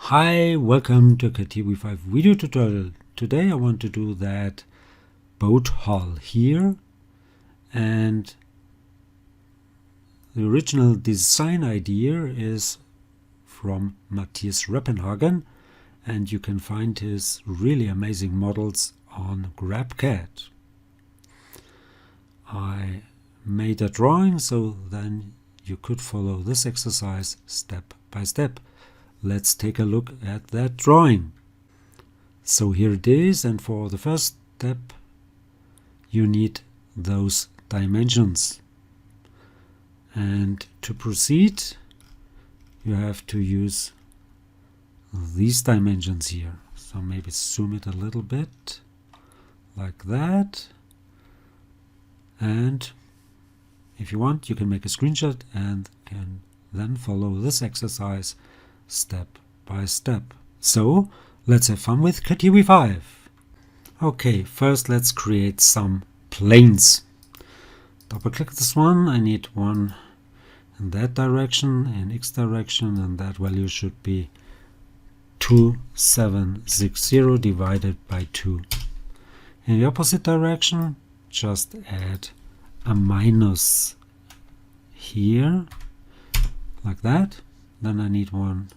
Hi, welcome to Catia V5 video tutorial. Today I want to do that boat hull here, and the original design idea is from Matthias Reppenhagens, and you can find his really amazing models on GrabCAD. I made a drawing so then you could follow this exercise step by step. Let's take a look at that drawing. So here it is, and for the first step you need those dimensions. And to proceed you have to use these dimensions here. So maybe zoom it a little bit like that. And if you want, you can make a screenshot and can then follow this exercise step by step. So let's have fun with Catia V5. Okay, first let's create some planes. Double click this one. I need one in that direction, in X direction, and that value should be 2760 divided by 2. In the opposite direction, just add a minus here, like that. Then I need one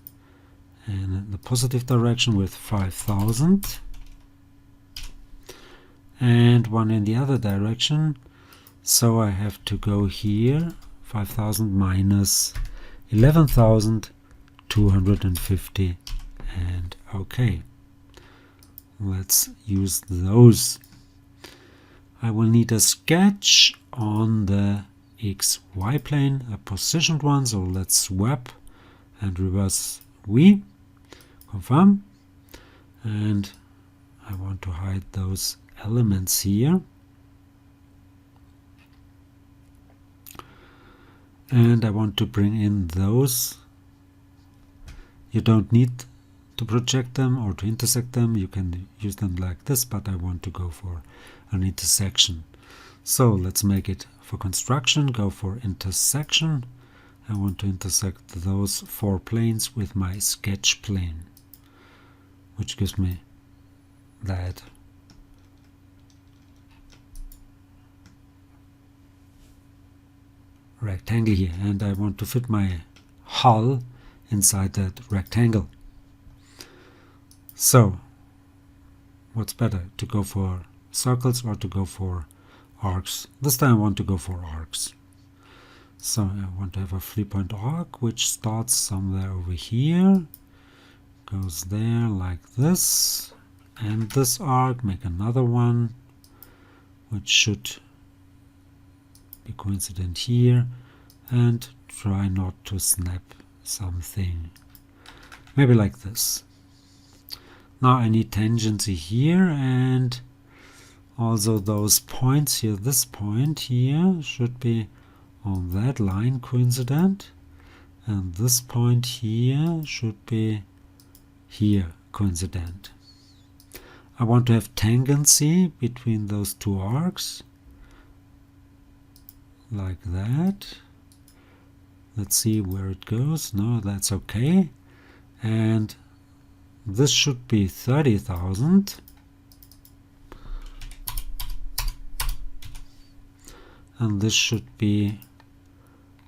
in the positive direction with 5000 and one in the other direction. So I have to go here 5000 minus 11,250, and okay, let's use those. I will need a sketch on the XY plane, a positioned one, so let's swap and reverse V, confirm, and I want to hide those elements here, and I want to bring in those. You don't need to project them or to intersect them, you can use them like this, but I want to go for an intersection. So let's make it for construction, go for intersection. I want to intersect those 4 planes with my sketch plane, which gives me that rectangle here, and I want to fit my hull inside that rectangle. So what's better, to go for circles or to go for arcs? This time I want to go for arcs. So I want to have a 3-point arc which starts somewhere over here, goes there like this, and this arc, make another one which should be coincident here, and try not to snap something, maybe like this. Now I need tangency here, and also those points here, this point here should be on that line coincident, and this point here should be here coincident. I want to have tangency between those 2 arcs like that. Let's see where it goes. No, that's okay. And this should be 30,000, and this should be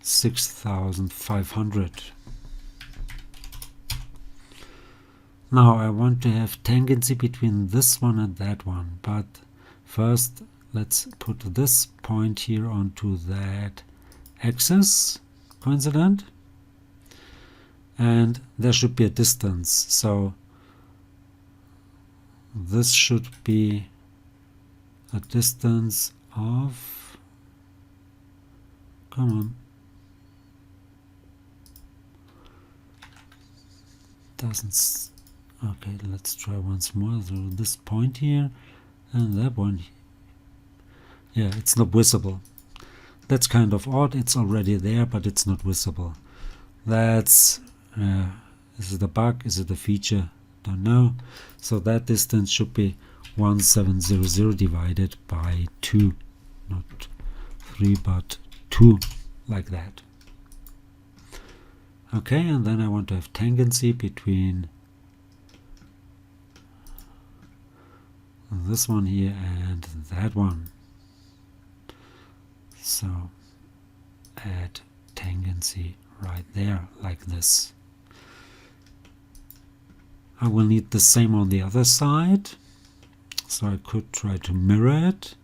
6,500. Now I want to have tangency between this one and that one, but first let's put this point here onto that axis coincident, and there should be a distance, so this should be a distance of, come on, doesn't, okay, let's try once more. So this point here and that one, yeah, it's not visible. That's kind of odd. It's already there, but it's not visible. That's is it a bug? Is it a feature? Don't know. So that distance should be 1700 divided by 2, not 3 but 2, like that. Okay, and then I want to have tangency between this one here and that one. So add tangency right there, like this. I will need the same on the other side, so I could try to mirror it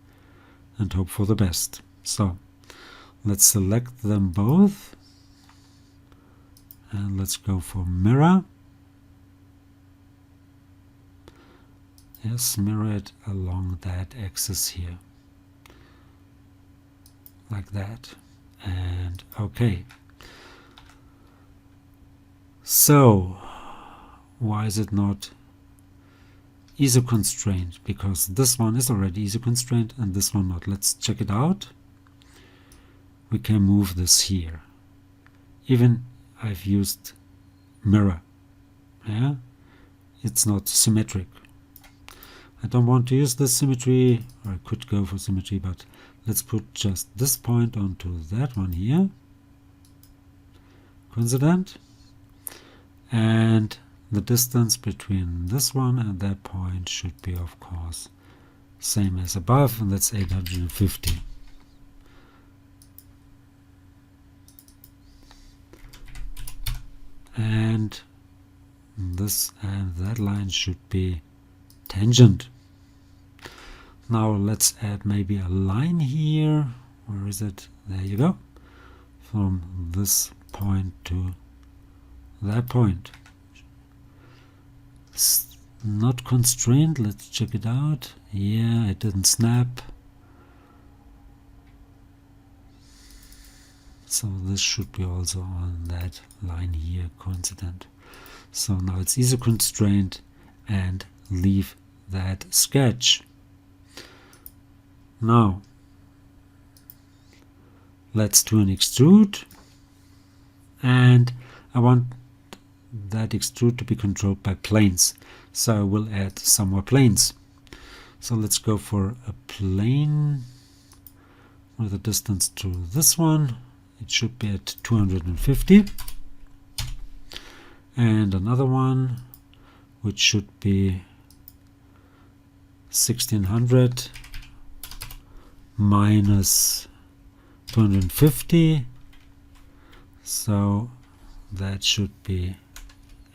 and hope for the best. So let's select them both and let's go for mirror. Yes, mirror it along that axis here, like that, and okay. So why is it not ISO constrained? Because this one is already ISO constrained and this one not. Let's check it out. We can move this here. Even I've used mirror. Yeah, it's not symmetric. I don't want to use this symmetry, or I could go for symmetry, but let's put just this point onto that one here. Coincident. And the distance between this one and that point should be, of course, same as above, and that's 850. And this and that line should be tangent. Now let's add maybe a line here. Where is it? There you go. From this point to that point. It's not constrained. Let's check it out. Yeah, it didn't snap. So this should be also on that line here, coincident. So now it's ISO constrained and leave that sketch. Now let's do an extrude, and I want that extrude to be controlled by planes, so I will add some more planes. So let's go for a plane with a distance to this one. It should be at 250, and another one which should be 1600 minus 250, so that should be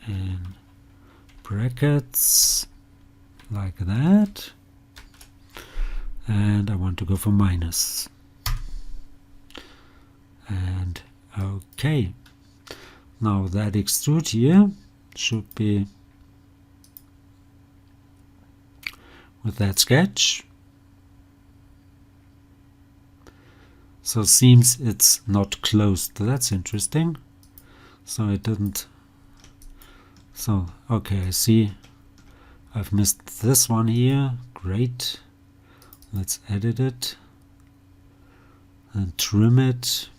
in brackets like that, and I want to go for minus, and okay. Now that extrude here should be with that sketch. So seems it's not closed. That's interesting. So it didn't. So okay, I see I've missed this one here. Great. Let's edit it and trim it.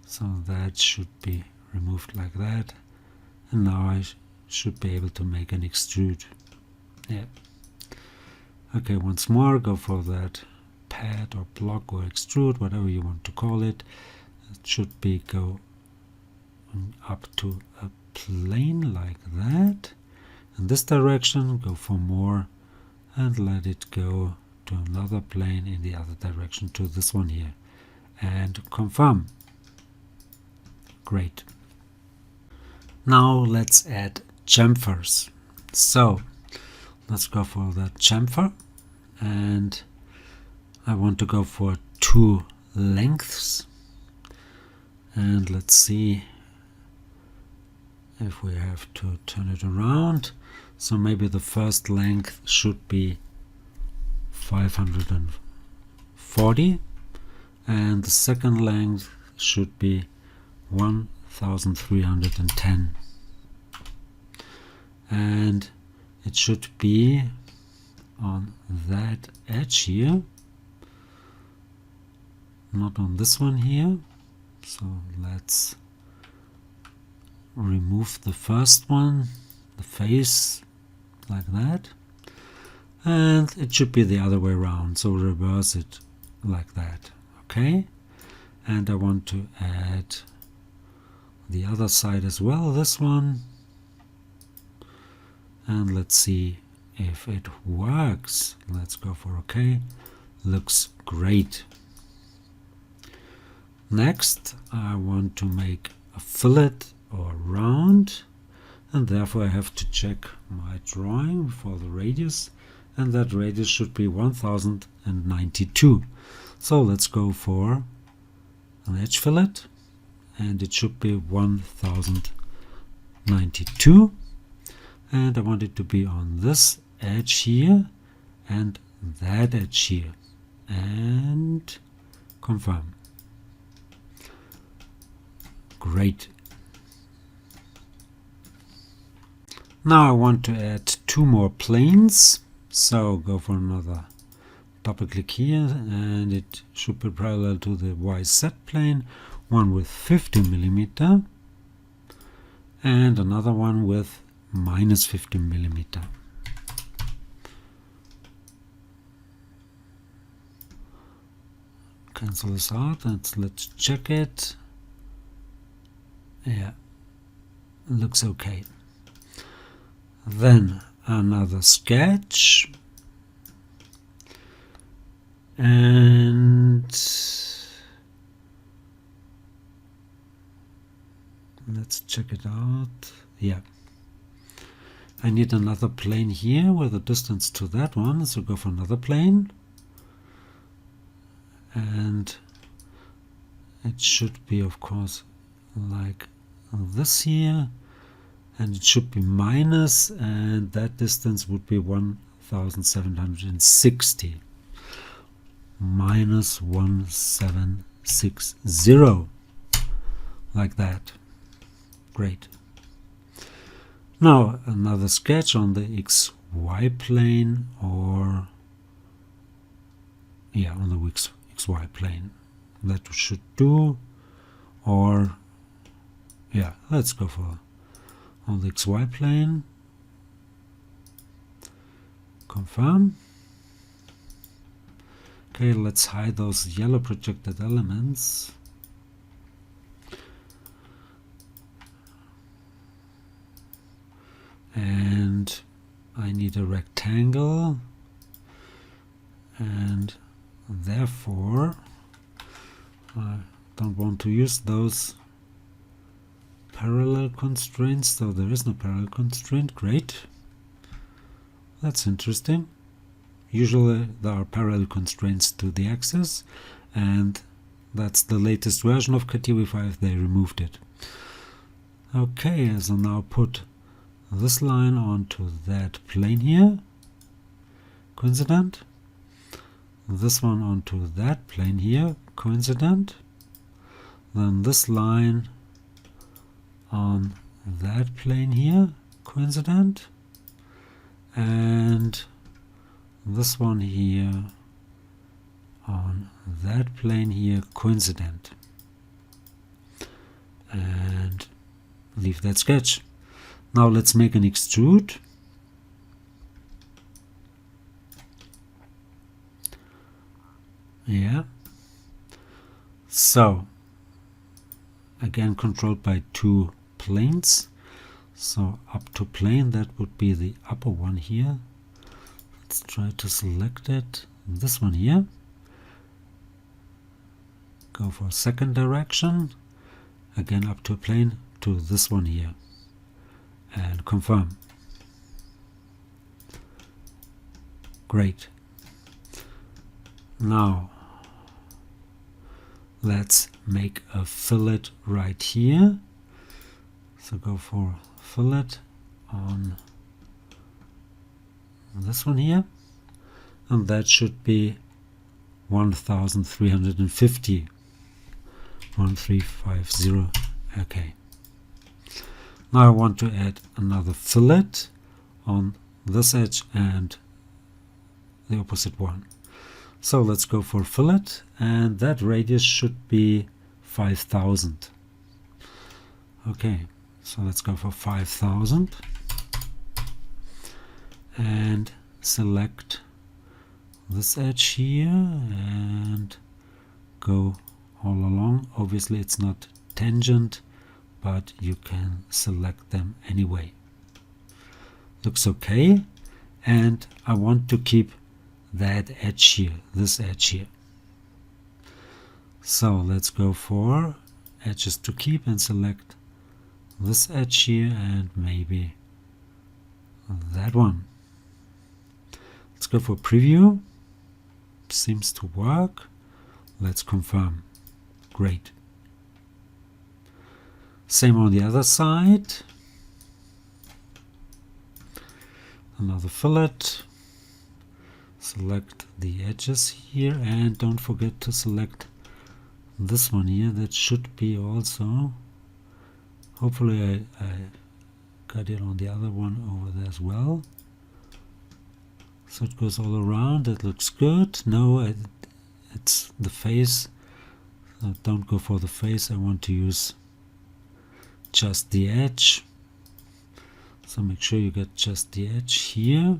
So that should be removed like that. And now I should be able to make an extrude. Yeah. Okay, once more, go for that pad or block or extrude, whatever you want to call it. It should be go up to a plane like that. In this direction, go for more and let it go to another plane in the other direction, to this one here. And confirm. Great. Now let's add chamfers. So let's go for that chamfer, and I want to go for 2 lengths, and let's see if we have to turn it around. So maybe the first length should be 540 and the second length should be 1310, and it should be on that edge here, not on this one here. So let's remove the first one, the face, like that, and it should be the other way around, so reverse it like that. Okay, and I want to add the other side as well, this one, and let's see if it works. Let's go for OK. Looks great. Next, I want to make a fillet or round, and therefore I have to check my drawing for the radius, and that radius should be 1092. So let's go for an edge fillet, and it should be 1092, and I want it to be on this edge here and that edge here, and confirm. Great. Now I want to add 2 more planes, so go for another double click here, and it should be parallel to the YZ plane, one with 50 millimeter and another one with minus 50 millimeter. Cancel this out and let's check it. Yeah, looks okay. Then another sketch, and let's check it out. Yeah, I need another plane here with a distance to that one, so go for another plane, and it should be, of course, like this here, and it should be minus, and that distance would be 1760. Minus 1760, like that. Great. Now another sketch on the XY plane, or yeah, on the XY plane. That should do. Or yeah, let's go for on the XY plane. Confirm. Okay, let's hide those yellow projected elements. And I need a rectangle, and therefore I don't want to use those parallel constraints, so there is no parallel constraint. Great. That's interesting. Usually there are parallel constraints to the axis, and that's the latest version of Catia V5. They removed it. Okay, so now put this line onto that plane here, coincident. This one onto that plane here, coincident. Then this line on that plane here, coincident. And this one here on that plane here, coincident. And leave that sketch. Now let's make an extrude. Yeah. So again, controlled by 2 planes. So up to plane, that would be the upper one here. Let's try to select it. This one here. Go for second direction. Again, up to a plane to this one here. And confirm. Great. Now let's make a fillet right here. So go for fillet on this one here, and that should be 1350. 1350. Okay. Now I want to add another fillet on this edge and the opposite one. So let's go for fillet, and that radius should be 5000. Okay, so let's go for 5000 and select this edge here and go all along. Obviously it's not tangent, but you can select them anyway. looks okay, and I want to keep that edge here, this edge here. So let's go for edges to keep and select this edge here and maybe that one. Let's go for preview. Seems to work. Let's confirm. Great. Same on the other side. Another fillet. Select the edges here and don't forget to select this one here. That should be also, hopefully I got it on the other one over there as well. So it goes all around. That looks good. No, it's the face. Don't go for the face. I want to use just the edge. So make sure you get just the edge here.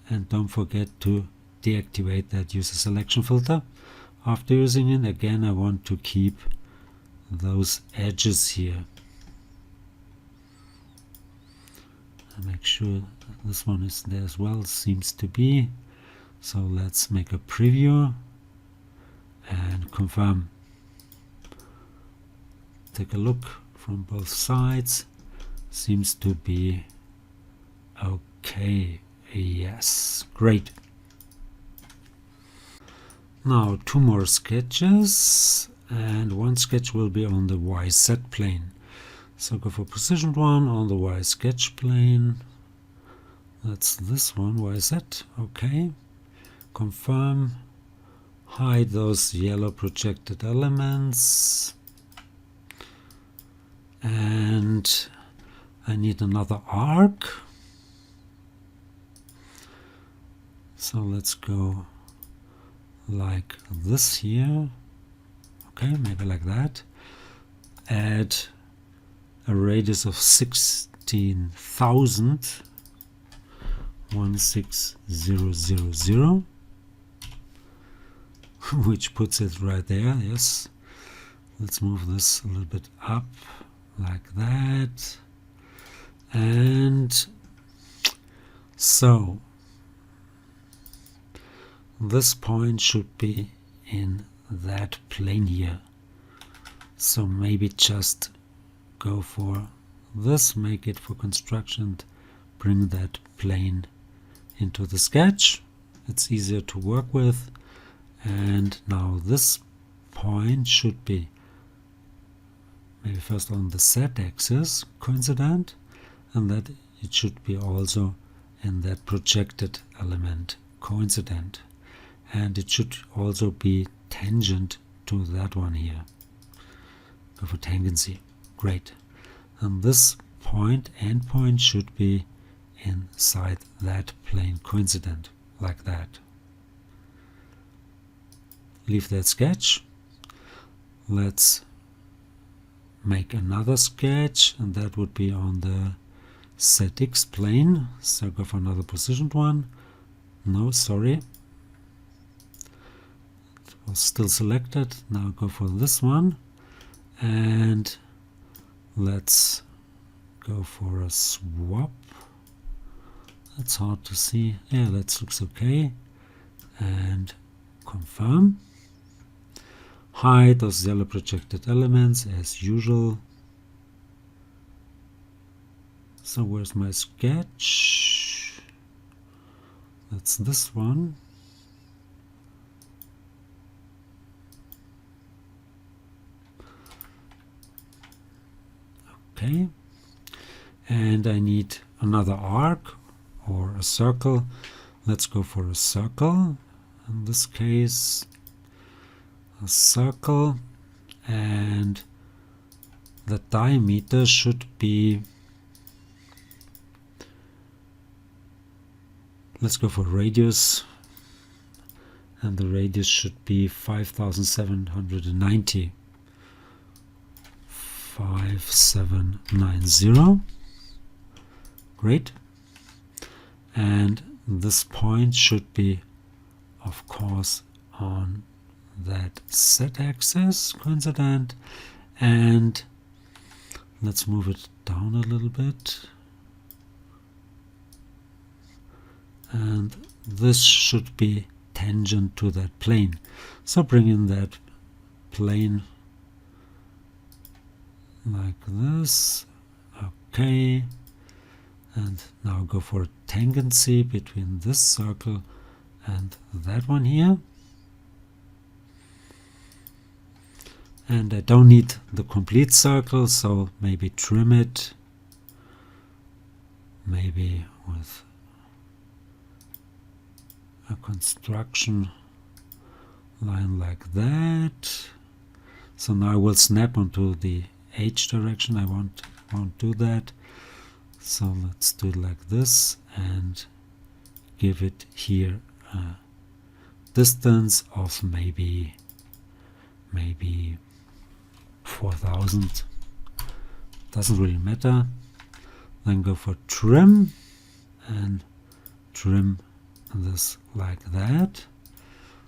And don't forget to deactivate that user selection filter. After using it, again, I want to keep those edges here. And make sure this one is there as well, seems to be. So let's make a preview and confirm. Take a look from both sides. Seems to be okay. Yes, great. Now 2 more sketches, and one sketch will be on the YZ plane. So go for positioned one on the Y sketch plane. That's this one, YZ. Okay. Confirm. Hide those yellow projected elements. And I need another arc. So let's go like this here. Okay, maybe like that. Add a radius of 16,000, 16000, which puts it right there. Yes, let's move this a little bit up like that. And so this point should be in that plane here. So maybe just go for this, make it for construction, bring that plane into the sketch. It's easier to work with. And now this point should be maybe first on the Z axis coincident, and that it should be also in that projected element coincident, and it should also be tangent to that one here. Go for tangency. Great. And this point, end point, should be inside that plane coincident, like that. Leave that sketch. Let's make another sketch, and that would be on the ZX plane. So go for another positioned one. No, sorry. It was still selected. Now go for this one. And let's go for a swap. That's hard to see. Yeah, that looks okay. And confirm. Hide those yellow projected elements as usual. So where's my sketch? That's this one. Okay. And I need another arc or a circle. Let's go for a circle. In this case, a circle, and the diameter should be, let's go for radius, and the radius should be 5790. 5790. Great. And this point should be, of course, on that Z-axis coincident, and Let's move it down a little bit. And this should be tangent to that plane. So bring in that plane like this. Okay. And now go for a tangency between this circle and that one here. And I don't need the complete circle, so maybe trim it. Maybe with a construction line like that. So now I will snap onto the H direction. I won't do that. So let's do it like this and give it here a distance of maybe 4000. Doesn't really matter. Then go for trim and trim this like that.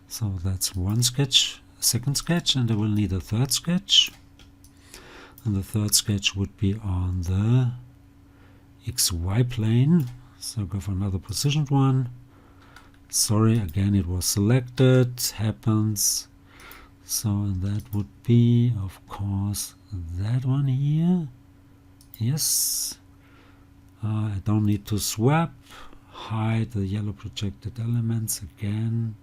So that's one sketch, second sketch, and I will need a third sketch. And the third sketch would be on the XY plane. So go for another positioned one. Sorry, again it was selected, happens. So that would be, of course, that one here. Yes. I don't need to swap. Hide the yellow projected elements again.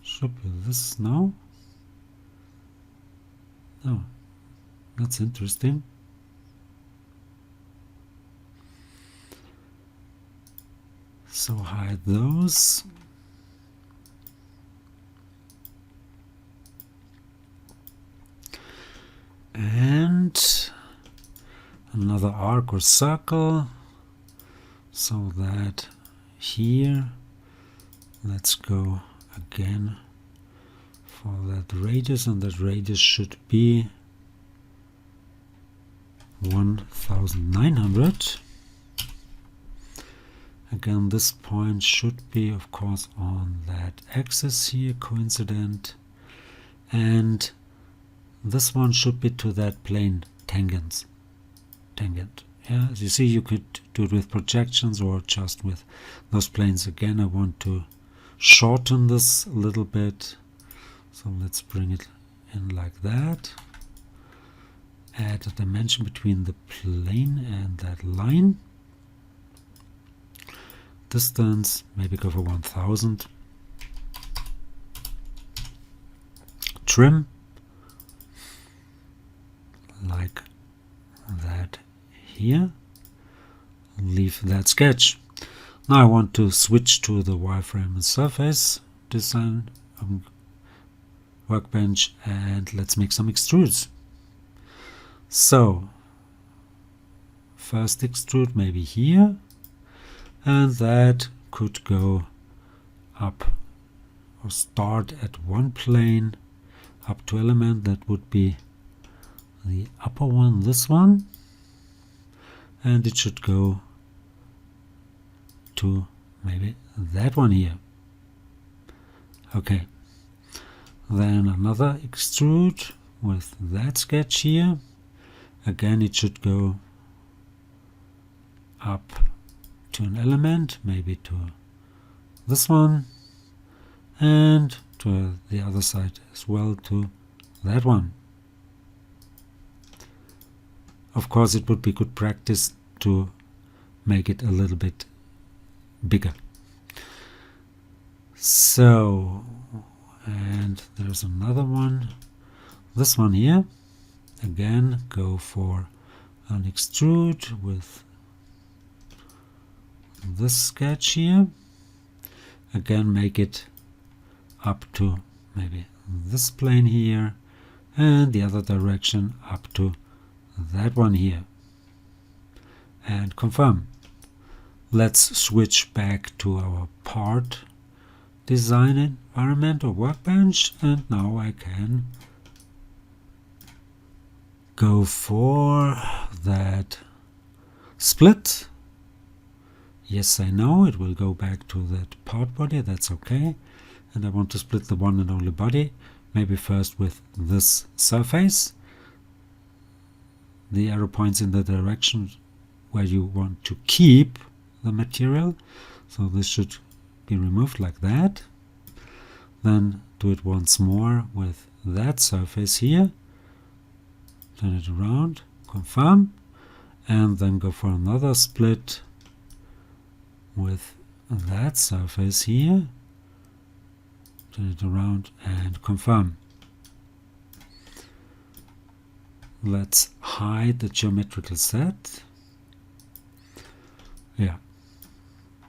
Should be this now. Oh, that's interesting. So hide those. And another arc or circle, so that here, let's go again for that radius, and that radius should be 1900. Again, this point should be, of course, on that axis here, coincident, and this one should be to that plane tangent. Yeah, as you see, you could do it with projections or just with those planes. Again, I want to shorten this a little bit, so let's bring it in like that. Add a dimension between the plane and that line. Distance, maybe go for 1000. Trim like that here. Leave that sketch. Now I want to switch to the wireframe and surface design workbench, and let's make some extrudes. So first extrude maybe here, and that could go up or start at one plane up to element. That would be the upper one, this one, and it should go to maybe that one here. Okay, then another extrude with that sketch here. Again, it should go up to an element, maybe to this one, and to the other side as well, to that one. Of course, it would be good practice to make it a little bit bigger. So, and there's another one, this one here. Again, go for an extrude with this sketch here. Again, make it up to maybe this plane here, and the other direction up to that one here, and confirm. Let's switch back to our part design environment or workbench, and now I can go for that split. Yes, I know it will go back to that part body, that's okay. And I want to split the one and only body, maybe first with this surface. the arrow points in the direction where you want to keep the material. So this should be removed like that. Then do it once more with that surface here. Turn it around, confirm, and then go for another split with that surface here. Turn it around and confirm. Let's hide the geometrical set. Yeah,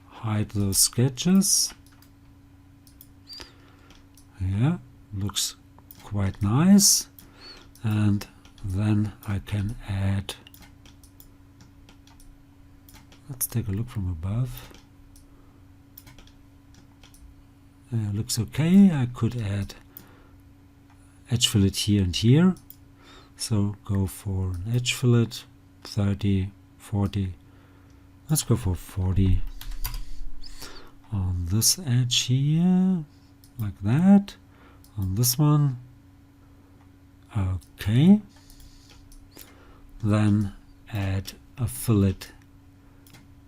hide those sketches. Yeah, looks quite nice. And then I can add, let's take a look from above. Looks okay. I could add edge fillet here and here. So go for an edge fillet, 30, 40. Let's go for 40 on this edge here, like that. On this one, okay. Then add a fillet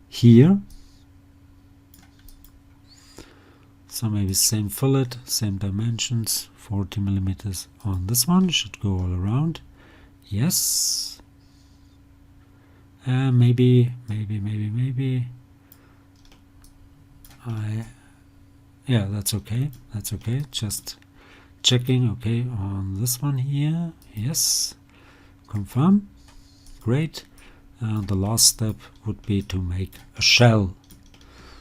here. So maybe same fillet, same dimensions, 40 millimeters on this one, should go all around. Yes. Maybe. Yeah, that's okay. That's okay. Just checking. Okay, on this one here. Yes. Confirm. Great. And the last step would be to make a shell.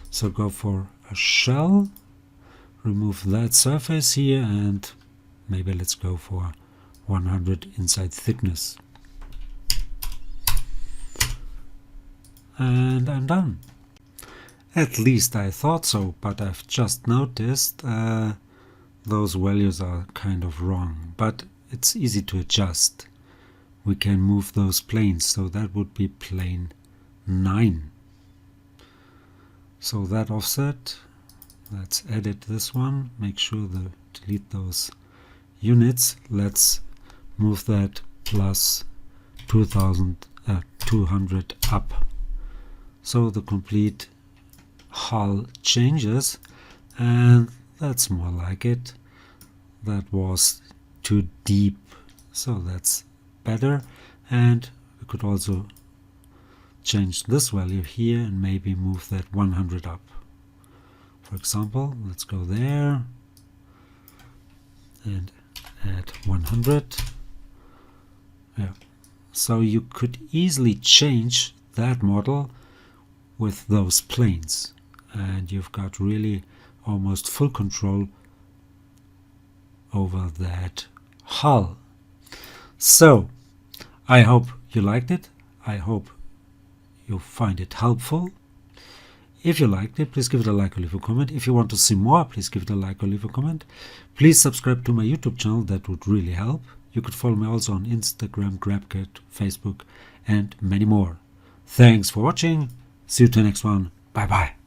So go for a shell. Remove that surface here, and maybe let's go for 100 inside thickness. And I'm done. At least I thought so, but I've just noticed those values are kind of wrong, but it's easy to adjust. We can move those planes, so that would be plane 9. So that offset, let's edit this one, make sure to delete those units. Let's move that plus 200 up. So the complete hull changes, and that's more like it. That was too deep, so that's better. And we could also change this value here and maybe move that 100 up. For example, let's go there and add 100. Yeah. So you could easily change that model with those planes, and you've got really almost full control over that hull. So I hope you liked it. I hope you find it helpful. If you liked it, please give it a like or leave a comment. If you want to see more, please give it a like or leave a comment. Please subscribe to my YouTube channel, that would really help. You could follow me also on Instagram, GrabCat, Facebook, and many more. Thanks for watching. See you to the next one. Bye bye.